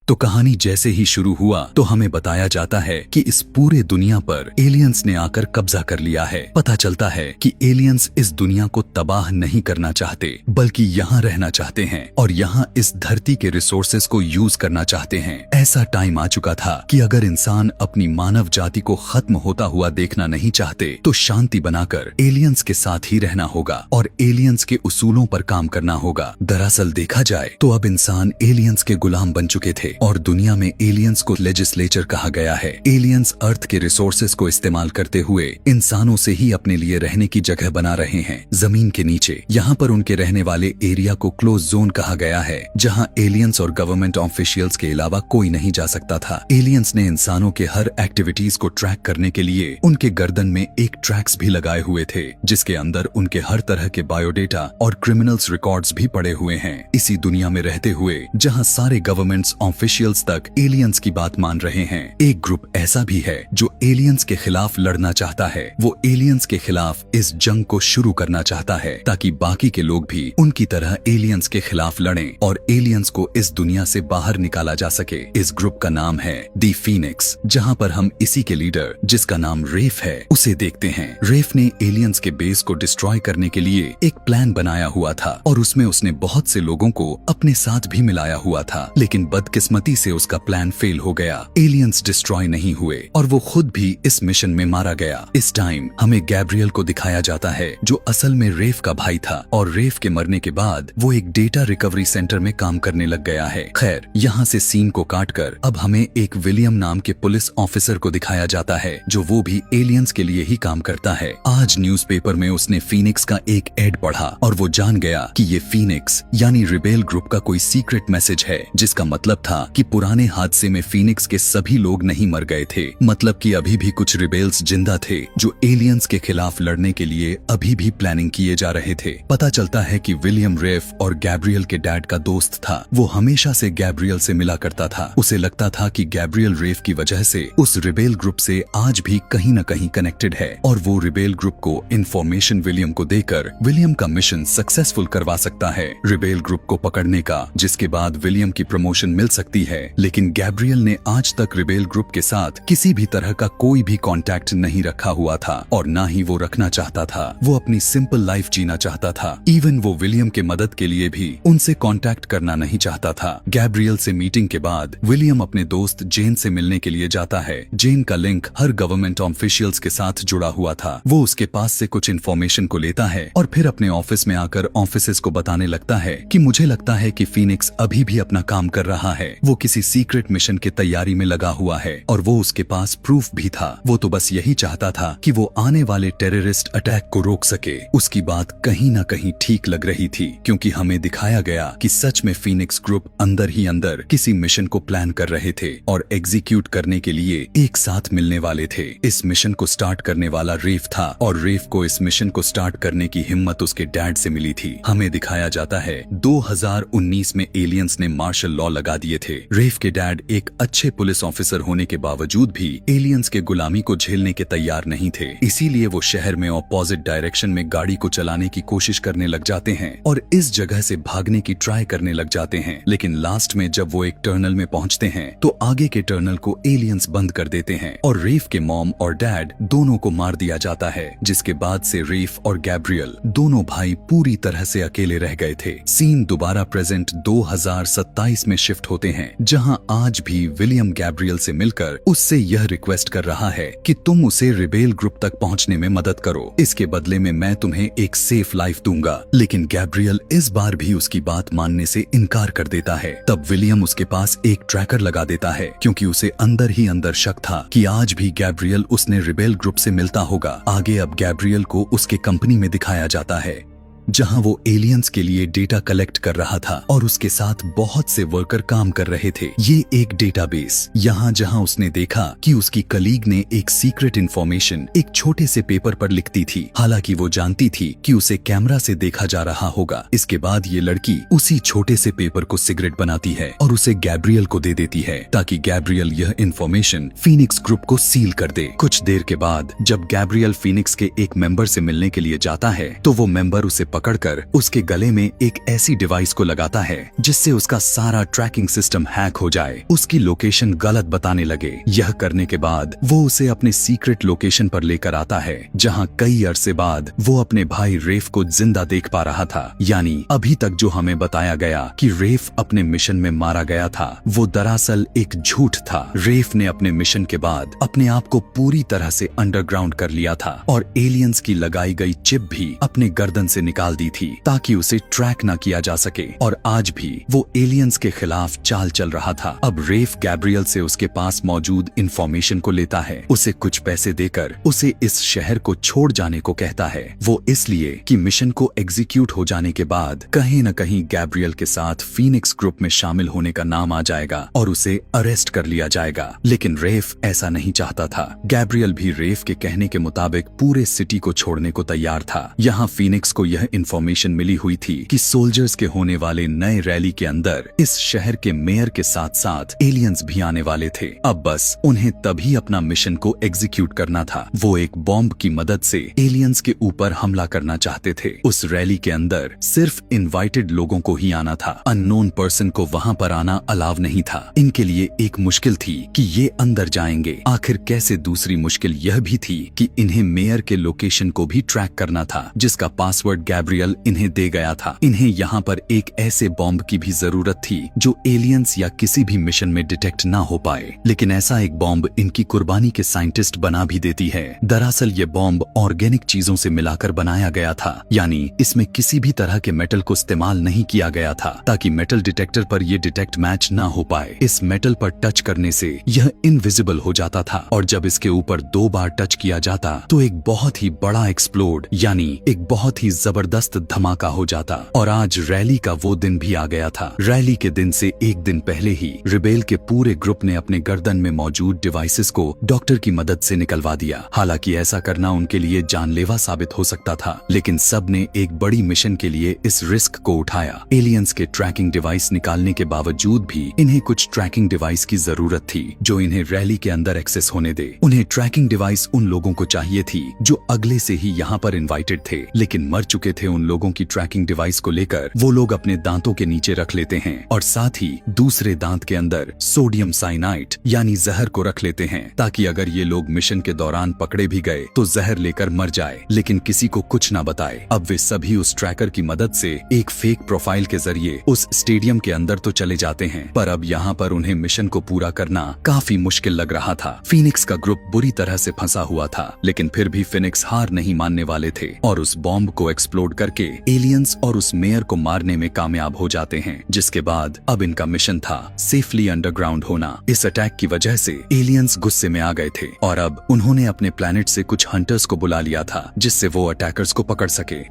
तो कहानी जैसे ही शुरू हुआ तो हमें बताया जाता है कि इस पूरे दुनिया पर एलियंस ने आकर कब्जा कर लिया है। पता चलता है कि एलियंस इस दुनिया को तबाह नहीं करना चाहते बल्कि यहाँ रहना चाहते हैं और यहाँ इस धरती के रिसोर्सेज को यूज करना चाहते हैं। ऐसा टाइम आ चुका था कि अगर इंसान अपनी मानव जाति को खत्म होता हुआ देखना नहीं चाहते तो शांति बनाकर एलियंस के साथ ही रहना होगा और एलियंस के उसूलों पर काम करना होगा। दरअसल देखा जाए तो अब इंसान एलियंस के गुलाम बन चुके थे और दुनिया में एलियंस को लेजिस्लेचर कहा गया है। एलियंस अर्थ के रिसोर्सेज को इस्तेमाल करते हुए इंसानों से ही अपने लिए रहने की जगह बना रहे हैं जमीन के नीचे। यहाँ पर उनके रहने वाले एरिया को क्लोज जोन कहा गया है जहाँ एलियंस और गवर्नमेंट ऑफिशियल्स के अलावा कोई नहीं जा सकता था। एलियंस ने इंसानों के हर एक्टिविटीज को ट्रैक करने के लिए उनके गर्दन में एक ट्रैक्स भी लगाए हुए थे जिसके अंदर उनके हर तरह के बायोडेटा और क्रिमिनल्स रिकॉर्ड्स भी पड़े हुए हैं। इसी दुनिया में रहते हुए जहाँ सारे गवर्नमेंट्स ऑफिशियल्स तक एलियंस की बात मान रहे हैं, एक ग्रुप ऐसा भी है जो एलियंस के खिलाफ लड़ना चाहता है। वो एलियंस के खिलाफ इस जंग को शुरू करना चाहता है ताकि बाकी के लोग भी उनकी तरह एलियंस के खिलाफ लड़ें और एलियंस को इस दुनिया से बाहर निकाला जा सके। इस ग्रुप का नाम है दी फीनिक्स, जहाँ पर हम इसी के लीडर जिसका नाम रेफ है उसे देखते हैं। रेफ ने एलियंस के बेस को डिस्ट्रॉय करने के लिए एक प्लान बनाया हुआ था और उसमें उसने बहुत से लोगों को अपने साथ भी मिलाया हुआ था, लेकिन बदकिस्मती से उसका प्लान फेल हो गया। एलियंस डिस्ट्रॉय नहीं हुए और वो खुद भी इस मिशन में मारा गया। इस टाइम हमें गैब्रियल को दिखाया जाता है जो असल में रेफ का भाई था और रेफ के मरने के बाद वो एक डेटा रिकवरी सेंटर में काम करने लग गया है। खैर, यहाँ से सीन को काटकर अब हमें एक विलियम नाम के पुलिस ऑफिसर को दिखाया जाता है जो वो भी एलियंस के लिए ही काम करता है। आज न्यूज़पेपर में उसने फीनिक्स का एक एड पढ़ा और वो जान गया कि ये फीनिक्स यानी रिबेल ग्रुप का कोई सीक्रेट मैसेज है, जिसका मतलब था कि पुराने हादसे में फीनिक्स के सभी लोग नहीं मर गए थे। मतलब कि अभी भी कुछ रिबेल्स जिंदा थे जो एलियंस के खिलाफ लड़ने के लिए अभी भी प्लानिंग किए जा रहे थे। पता चलता है कि विलियम रेफ और गैब्रियल के डैड का दोस्त था। वो हमेशा से गैब्रियल से मिला करता था। उसे लगता था कि गैब्रियल रेफ की वजह से उस रिबेल ग्रुप से आज भी कहीं न कहीं कनेक्टेड है और वो रिबेल ग्रुप को इंफॉर्मेशन विलियम को देकर विलियम का मिशन सक्सेसफुल करवा सकता है रिबेल ग्रुप को पकड़ने का, जिसके बाद विलियम की प्रमोशन मिल सकती है। लेकिन गैब्रियल ने आज तक रिबेल ग्रुप के साथ किसी भी तरह का कोई भी कांटेक्ट नहीं रखा हुआ था और ना ही वो रखना चाहता था। वो अपनी सिंपल लाइफ जीना चाहता था। इवन वो विलियम के मदद के लिए भी उनसे कांटेक्ट करना नहीं चाहता था। गैब्रियल से मीटिंग के बाद विलियम अपने दोस्त जेन से मिलने के लिए जाता है। जेन का लिंक हर गवर्नमेंट ऑफिशियल्स के साथ जुड़ा हुआ था। वो उसके पास से कुछ इन्फॉर्मेशन को लेता है और फिर अपने ऑफिस में आकर ऑफिसर्स को बताने लगता है कि मुझे लगता है कि फीनिक्स अभी भी अपना काम कर रहा है। वो किसी सीक्रेट मिशन की तैयारी में लगा हुआ है और वो उसके पास प्रूफ भी था। वो तो बस यही चाहता था कि वो आने वाले टेररिस्ट अटैक को रोक सके। उसकी बात कहीं ना कहीं ठीक लग रही थी क्योंकि हमें दिखाया गया कि सच में फीनिक्स ग्रुप अंदर ही अंदर किसी मिशन को प्लान कर रहे थे और एग्जीक्यूट करने के लिए एक साथ मिलने वाले थे। इस मिशन को स्टार्ट करने वाला रेफ था और रेफ को इस मिशन को स्टार्ट करने की हिम्मत उसके डैड से मिली थी। हमें दिखाया जाता है 2019 में एलियंस ने मार्शल लॉ लगा दिए थे। रेफ के डैड एक अच्छे पुलिस ऑफिसर होने के बावजूद भी एलियंस के गुलामी को झेलने के तैयार नहीं थे। इसीलिए वो शहर में ऑपोजिट डायरेक्शन में गाड़ी को चलाने की कोशिश करने लग जाते हैं और इस जगह से भागने की ट्राई करने लग जाते हैं। लेकिन लास्ट में जब वो एक टर्नल में पहुंचते हैं तो आगे के टर्नल को एलियंस बंद कर देते हैं और रेफ के मॉम और डैड दोनों को मार दिया जाता है, जिसके बाद से रेफ और गैब्रियल दोनों भाई पूरी तरह से अकेले रह गए थे। सीन दोबारा प्रेजेंट 2027 में शिफ्ट होते हैं जहां आज भी विलियम गैब्रियल से मिलकर उससे यह रिक्वेस्ट कर रहा है कि तुम उसे रिबेल ग्रुप तक पहुंचने में मदद करो, इसके बदले में मैं तुम्हें एक सेफ लाइफ दूंगा। लेकिन गैब्रियल इस बार भी उसकी बात मानने से इनकार कर देता है। तब विलियम उसके पास एक ट्रैकर लगा देता है क्योंकि उसे अंदर ही अंदर शक था कि आज भी गैब्रियल उसने रिबेल ग्रुप से मिलता होगा। आगे अब गैब्रियल को उसके कंपनी में दिखाया जाता है जहां वो एलियंस के लिए डेटा कलेक्ट कर रहा था और उसके साथ बहुत से वर्कर काम कर रहे थे। ये एक डेटाबेस यहाँ जहां उसने देखा कि उसकी कलीग ने एक सीक्रेट इंफॉर्मेशन एक छोटे से पेपर पर लिखती थी। हालांकि वो जानती थी कि उसे कैमरा से देखा जा रहा होगा। इसके बाद ये लड़की उसी छोटे से पेपर को सिगरेट बनाती है और उसे गैब्रियल को दे देती है ताकि गैब्रियल यह इंफॉर्मेशन फीनिक्स ग्रुप को सील कर दे। कुछ देर के बाद जब गैब्रियल फीनिक्स के एक मेंबर से मिलने के लिए जाता है तो वो मेंबर उसे पकड़कर उसके गले में एक ऐसी डिवाइस को लगाता है जिससे उसका सारा ट्रैकिंग सिस्टम हैक हो जाए, उसकी लोकेशन गलत बताने लगे। यह करने के बाद वो उसे अपने सीक्रेट लोकेशन पर लेकर आता है, जहां कई अरसे बाद वो अपने भाई रेफ को जिंदा देख पा रहा था। यानी अभी तक जो हमें बताया गया कि रेफ अपने मिशन में मारा गया था, वो दरअसल एक झूठ था। रेफ ने अपने मिशन के बाद अपने आप को पूरी तरह से अंडरग्राउंड कर लिया था और एलियंस की लगाई गई चिप भी अपने गर्दन से निकाल दी थी ताकि उसे ट्रैक न किया जा सके। और आज भी वो एलियंस के खिलाफ चाल चल रहा था। अब रेफ गैब्रियल से उसके पास मौजूद इंफॉर्मेशन को लेता है, उसे कुछ पैसे देकर उसे इस शहर को छोड़ जाने को कहता है। वो इसलिए कि मिशन को एग्जीक्यूट हो जाने के बाद कहीं न कहीं गैब्रियल के साथ फीनिक्स ग्रुप में शामिल होने का नाम आ जाएगा और उसे अरेस्ट कर लिया जाएगा। लेकिन रेफ ऐसा नहीं चाहता था। गैब्रियल भी रेफ के कहने के मुताबिक पूरे सिटी को छोड़ने को तैयार था। यहाँ फीनिक्स को यह इंफॉर्मेशन मिली हुई थी कि सोल्जर्स के होने वाले नए रैली के अंदर इस शहर के मेयर के साथ साथ एलियंस भी आने वाले थे। अब बस उन्हें तभी अपना मिशन को एग्जीक्यूट करना था। वो एक बॉम्ब की मदद से एलियंस के ऊपर हमला करना चाहते थे। उस रैली के अंदर सिर्फ इनवाइटेड लोगों को ही आना था, अननोन पर्सन को वहां पर आना अलाव नहीं था। इनके लिए एक मुश्किल थी कि ये अंदर जाएंगे आखिर कैसे। दूसरी मुश्किल यह भी थी कि इन्हें मेयर के लोकेशन को भी ट्रैक करना था, जिसका पासवर्ड गैब्रियल इन्हें दे गया था। इन्हें यहाँ पर एक ऐसे बॉम्ब की भी जरूरत थी जो एलियंस या किसी भी मिशन में डिटेक्ट ना हो पाए। लेकिन ऐसा एक बॉम्ब इनकी कुर्बानी के साइंटिस्ट बना भी देती है। दरअसल ये बॉम्ब ऑर्गेनिक चीजों से मिलाकर बनाया गया था, यानी इसमें किसी भी तरह के मेटल को इस्तेमाल नहीं किया गया था ताकि मेटल डिटेक्टर पर ये डिटेक्ट मैच ना हो पाए। इस मेटल पर टच करने से यह इनविजिबल हो जाता था और जब इसके ऊपर 2 बार टच किया जाता तो एक बहुत ही बड़ा एक्सप्लोड यानी एक बहुत ही जबरदस्त धमाका हो जाता। और आज रैली का वो दिन भी आ गया था। रैली के दिन से एक दिन पहले ही रिबेल के पूरे ग्रुप ने अपने गर्दन में मौजूद डिवाइसेस को डॉक्टर की मदद से निकलवा दिया। हालांकि ऐसा करना उनके लिए जानलेवा साबित हो सकता था, लेकिन सब ने एक बड़ी मिशन के लिए इस रिस्क को उठाया। एलियंस के ट्रैकिंग डिवाइस निकालने के बावजूद भी इन्हें कुछ ट्रैकिंग डिवाइस की जरूरत थी जो इन्हें रैली के अंदर एक्सेस होने दे। उन्हें ट्रैकिंग डिवाइस उन लोगों को चाहिए थी जो अगले से ही यहाँ पर इनवाइटेड थे लेकिन मर चुके थे। उन लोगों की ट्रैकिंग डिवाइस को लेकर वो लोग अपने दांतों के नीचे रख लेते हैं और साथ ही दूसरे दांत के अंदर सोडियम साइनाइड यानी जहर को रख लेते हैं ताकि अगर ये लोग मिशन के दौरान पकड़े भी गए तो जहर लेकर मर जाए, लेकिन किसी को कुछ ना बताए। अब वे सभी उस ट्रैकर की मदद से एक फेक प्रोफाइल के जरिए उस स्टेडियम के अंदर तो चले जाते हैं, पर अब यहाँ पर उन्हें मिशन को पूरा करना काफी मुश्किल लग रहा था। फीनिक्स का ग्रुप बुरी तरह से फंसा हुआ था, लेकिन फिर भी फिनिक्स हार नहीं मानने वाले थे और उस बॉम्ब को एक्सप्लोड करके एलियंस और उस मेयर को मारने में कामयाब हो जाते हैं, जिसके बाद अब इनका मिशन था सेफली अंडरग्राउंड होना। इस अटैक की वजह से एलियंस गुस्से में आ गए थे और अब उन्होंने अपने प्लैनेट से कुछ हंटर्स को बुला लिया था जिससे वो अटैकर्स को पकड़ सके।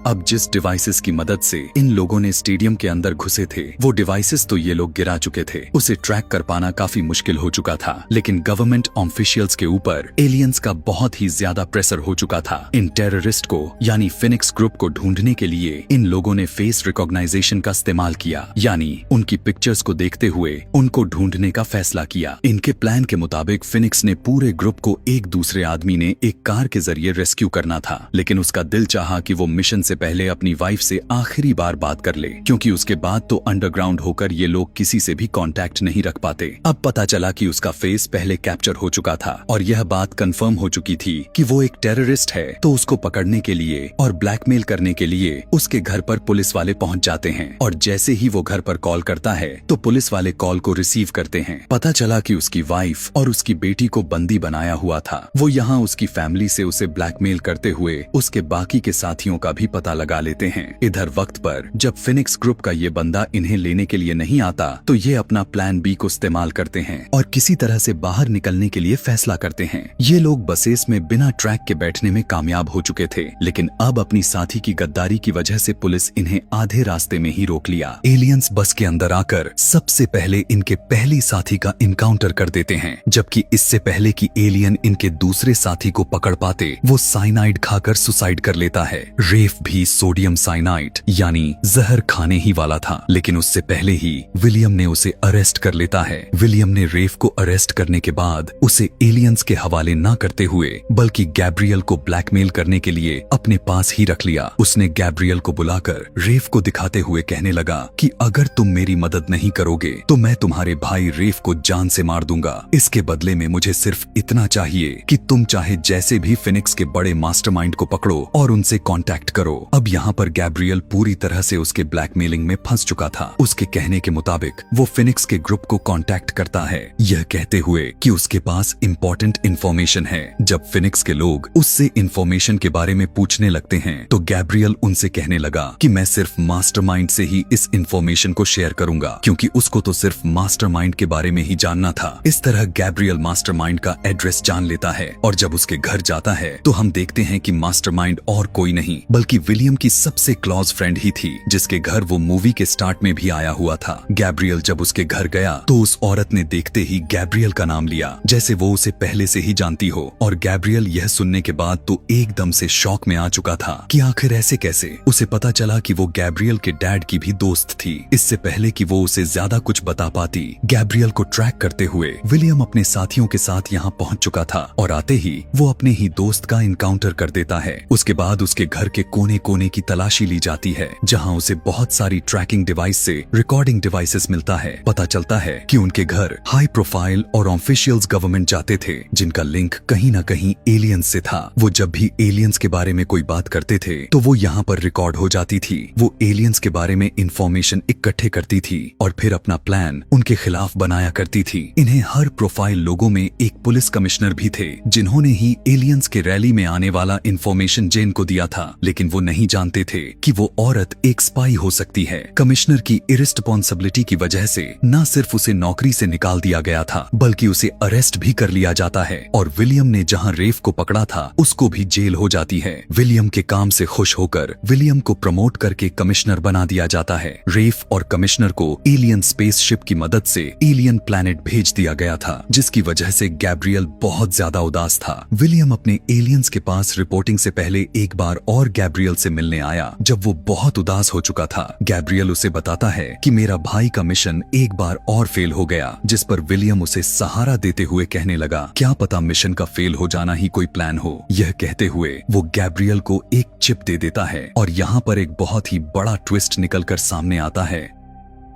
अब जिस डिवाइसेस की मदद से इन लोगों ने स्टेडियम के अंदर घुसे थे वो डिवाइसेस तो ये लोग गिरा चुके थे, उसे ट्रैक कर पाना काफी मुश्किल हो चुका था। लेकिन गवर्नमेंट ऑफिशियल्स के ऊपर एलियंस का बहुत ही ज्यादा प्रेशर हो चुका था। इन टेररिस्ट को यानी फिनिक्स ग्रुप को ढूंढने के लिए इन लोगों ने फेस रिकॉग्नाइजेशन का इस्तेमाल किया, यानी उनकी पिक्चर्स को देखते हुए उनको ढूंढने का फैसला किया। इनके प्लान के मुताबिक फिनिक्स ने पूरे ग्रुप को एक दूसरे आदमी ने एक कार के जरिए रेस्क्यू करना था, लेकिन उसका दिल चाहा कि वो मिशन से पहले अपनी वाइफ से आखिरी बार बात कर ले, क्योंकि उसके बाद तो अंडरग्राउंड होकर ये लोग किसी से भी कांटेक्ट नहीं रख पाते। अब पता चला कि उसका फेस पहले कैप्चर हो चुका था और यह बात कंफर्म हो चुकी थी कि वो एक टेररिस्ट है, तो उसको पकड़ने के लिए और ब्लैकमेल करने के लिए उसके घर पर पुलिस वाले पहुंच जाते हैं और जैसे ही वो घर पर कॉल करता है तो पुलिस वाले कॉल को रिसीव करते हैं। पता चला कि उसकी वाइफ और उसकी बेटी को बंदी बनाया हुआ था। वो यहाँ उसकी फैमिली से उसे ब्लैकमेल करते हुए उसके बाकी के साथियों का भी पता लगा लेते हैं। इधर वक्त पर जब फिनिक्स ग्रुप का ये बंदा इन्हें लेने के लिए नहीं आता तो ये अपना प्लान बी को इस्तेमाल करते हैं और किसी तरह से बाहर निकलने के लिए फैसला करते हैं। ये लोग बसेस में बिना ट्रैक के बैठने में कामयाब हो चुके थे, लेकिन अब अपनी साथी की गद्दारी की वजह से पुलिस इन्हें आधे रास्ते में ही रोक लिया। एलियंस बस के अंदर आकर सबसे पहले इनके पहली साथी का इनकाउंटर कर देते हैं, जबकि इससे पहले कि एलियन इनके दूसरे साथी को पकड़ पाते वो साइनाइड खाकर सुसाइड कर लेता है। रेफ भी भी सोडियम साइनाइड यानी जहर खाने ही वाला था। लेकिन उससे पहले ही विलियम ने उसे अरेस्ट कर लेता है। विलियम ने रेफ को अरेस्ट करने के बाद उसे एलियंस के हवाले न करते हुए बल्कि गैब्रियल को ब्लैकमेल करने के लिए अपने पास ही रख लिया। उसने गैब्रियल को बुलाकर रेफ को दिखाते हुए कहने लगा कि अगर तुम मेरी मदद नहीं करोगे तो मैं तुम्हारे भाई रेफ को जान से मार दूंगा। इसके बदले में मुझे सिर्फ इतना चाहिए कि तुम चाहे जैसे भी फिनिक्स के बड़े मास्टरमाइंड को पकड़ो और उनसे कांटेक्ट करो। अब यहाँ पर गैब्रियल पूरी तरह से उसके ब्लैकमेलिंग में फंस चुका था। उसके कहने के मुताबिक वो फिनिक्स के ग्रुप को कांटेक्ट करता है, यह कहते हुए कि उसके पास इंपॉर्टेंट इंफॉर्मेशन है। जब फिनिक्स के लोग उससे इंफॉर्मेशन के बारे में पूछने लगते हैं तो गैब्रियल उनसे कहने लगा कि मैं सिर्फ मास्टरमाइंड से ही इस इंफॉर्मेशन को शेयर करूंगा, क्योंकि उसको तो सिर्फ मास्टरमाइंड के बारे में ही जानना था। इस तरह गैब्रियल मास्टरमाइंड का एड्रेस जान लेता है और जब उसके घर जाता है तो हम देखते हैं कि मास्टरमाइंड और कोई नहीं बल्कि विलियम की सबसे क्लोज फ्रेंड ही थी, जिसके घर वो मूवी के स्टार्ट में भी आया हुआ था। गैब्रियल जब उसके घर गया तो उस औरत ने देखते ही गैब्रियल का नाम लिया, जैसे वो उसे पहले से ही जानती हो। और गैब्रियल यह सुनने के बाद तो एकदम से शॉक में आ चुका था कि आखिर ऐसे कैसे। उसे पता चला कि वो गैब्रियल के डैड की भी दोस्त थी। इससे पहले कि वो उसे ज्यादा कुछ बता पाती, गैब्रियल को ट्रैक करते हुए विलियम अपने साथियों के साथ यहाँ पहुंच चुका था और आते ही वो अपने ही दोस्त का इनकाउंटर कर देता है। उसके बाद उसके घर के कोने कोने की तलाशी ली जाती है, जहाँ उसे बहुत सारी ट्रैकिंग डिवाइस से रिकॉर्डिंग डिवाइसेस मिलता है। पता चलता है कि उनके घर हाई प्रोफाइल और ऑफिशियल्स गवर्नमेंट जाते थे, जिनका लिंक कहीं न कहीं एलियंस से था। वो जब भी एलियंस के बारे में कोई बात करते थे तो वो यहाँ पर रिकॉर्ड हो जाती थी। वो एलियंस के बारे में इंफॉर्मेशन इकट्ठे करती थी और फिर अपना प्लान उनके खिलाफ बनाया करती थी। इन्हें हर प्रोफाइल लोगों में एक पुलिस कमिश्नर भी थे, जिन्होंने ही एलियंस के रैली में आने वाला इंफॉर्मेशन जेन को दिया था, लेकिन वो नहीं जानते थे कि वो औरत एक स्पाई हो सकती है। कमिश्नर की इरिस्पॉन्सिबिलिटी की वजह से न सिर्फ उसे नौकरी से निकाल दिया गया था बल्कि उसे अरेस्ट भी कर लिया जाता है और विलियम ने जहां रेफ को पकड़ा था उसको भी जेल हो जाती है। विलियम के काम से खुश होकर विलियम को प्रमोट करके कमिश्नर बना दिया जाता है। रेफ और कमिश्नर को एलियन स्पेसशिप की मदद से एलियन प्लैनेट भेज दिया गया था, जिसकी वजह से गैब्रियल बहुत ज्यादा उदास था। विलियम अपने एलियंस के पास रिपोर्टिंग से पहले एक बार और गैब्रियल से मिलने आया, जब वो बहुत उदास हो चुका था। गैब्रियल उसे बताता है कि मेरा भाई का मिशन एक बार और फेल हो गया, जिस पर विलियम उसे सहारा देते हुए कहने लगा क्या पता मिशन का फेल हो जाना ही कोई प्लान हो। यह कहते हुए वो गैब्रियल को एक चिप दे देता है और यहाँ पर एक बहुत ही बड़ा ट्विस्ट निकलकर सामने आता है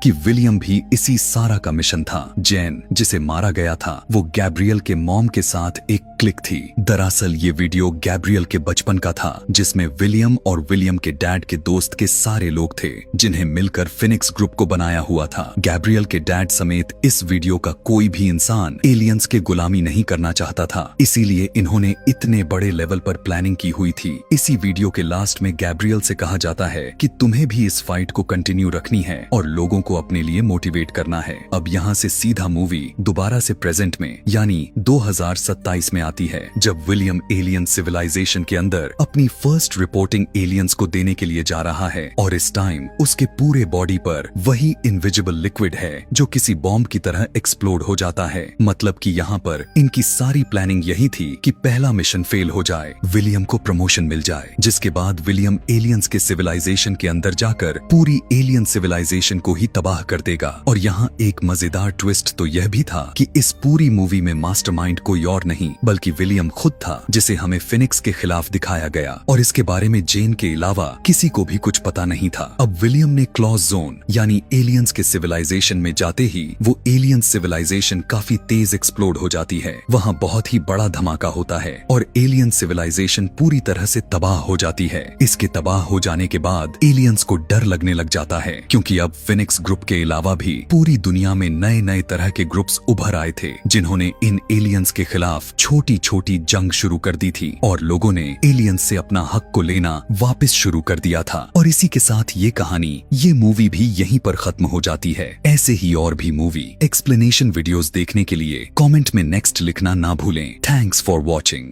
कि विलियम भी इसी सारा का मिशन था। जैन जिसे मारा गया था वो गैब्रियल के मॉम के साथ एक क्लिक थी। दरअसल ये वीडियो गैब्रियल के बचपन का था, जिसमें विलियम और विलियम के डैड के दोस्त के सारे लोग थे, जिन्हें मिलकर फिनिक्स ग्रुप को बनाया हुआ था। गैब्रियल के डैड समेत इस वीडियो का कोई भी इंसान एलियंस के गुलामी नहीं करना चाहता था, इसीलिए इन्होंने इतने बड़े लेवल पर प्लानिंग की हुई थी। इसी वीडियो के लास्ट में गैब्रियल से कहा जाता है कि तुम्हें भी इस फाइट को कंटिन्यू रखनी है और लोगों को अपने लिए मोटिवेट करना है। अब यहाँ से सीधा मूवी दोबारा से प्रेजेंट में यानी 2027 में आती है, जब विलियम एलियन सिविलाइजेशन के अंदर अपनी फर्स्ट रिपोर्टिंग एलियंस को देने के लिए जा रहा है और इस टाइम उसके पूरे बॉडी पर वही इनविजिबल लिक्विड है जो किसी बॉम्ब की तरह एक्सप्लोड हो जाता है। मतलब कि यहाँ पर इनकी सारी प्लानिंग यही थी कि पहला मिशन फेल हो जाए, विलियम को प्रमोशन मिल जाए, जिसके बाद विलियम एलियंस के सिविलाइजेशन के अंदर जाकर पूरी एलियन सिविलाइजेशन को ही तबाह कर देगा। और यहाँ एक मजेदार ट्विस्ट तो यह भी था कि इस पूरी मूवी में मास्टरमाइंड कोई और नहीं बल्कि विलियम खुद था, जिसे हमें फिनिक्स के खिलाफ दिखाया गया और इसके बारे में जेन के अलावा किसी को भी कुछ पता नहीं था। अब विलियम ने क्लॉज जोन यानी एलियंस के सिविलाइजेशन में जाते ही वो एलियन सिविलाइजेशन काफी तेज एक्सप्लोड हो जाती है। वहाँ बहुत ही बड़ा धमाका होता है और एलियन सिविलाइजेशन पूरी तरह से तबाह हो जाती है। इसके तबाह हो जाने के बाद एलियंस को डर लगने लग जाता है, क्योंकि अब फिनिक्स ग्रुप के अलावा भी पूरी दुनिया में नए नए तरह के ग्रुप्स उभर आए थे, जिन्होंने इन एलियंस के खिलाफ छोटी छोटी जंग शुरू कर दी थी और लोगों ने एलियंस से अपना हक को लेना वापस शुरू कर दिया था। और इसी के साथ ये कहानी, ये मूवी भी यहीं पर खत्म हो जाती है। ऐसे ही और भी मूवी एक्सप्लेनेशन वीडियोस देखने के लिए कमेंट में नेक्स्ट लिखना ना भूलें। Thanks for watching.